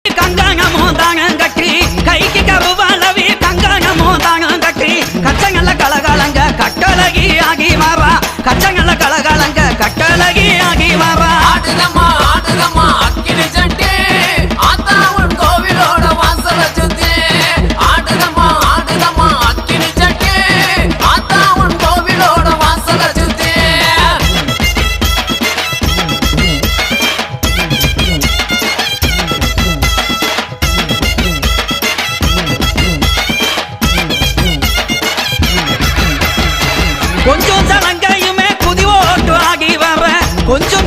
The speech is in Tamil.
கங்காணமோ தானம் கட்டி கைக்கு கருவாளவி கங்காணமோ தானம் கட்டி கச்சங்கல்ல கலகாலங்க கட்டழகி ஆகி மாறா கச்சங்கல்ல கலகாலங்க கட்டழகி ஆகி மாறா ஆடுதம்மா ஆடுதம்மா அக்கினி சட்டி ஆத்தாவன் கோவிலோட வாசல சுத்தி ஆடுதம்மா ஆடுதம்மா அக்கினி சட்டி ஆத்தாவன் கோவிலோட வாசல சுத்தி கொஞ்சம் சலங்கையுமே குதி ஓட்டு ஆகி வர கொஞ்சம்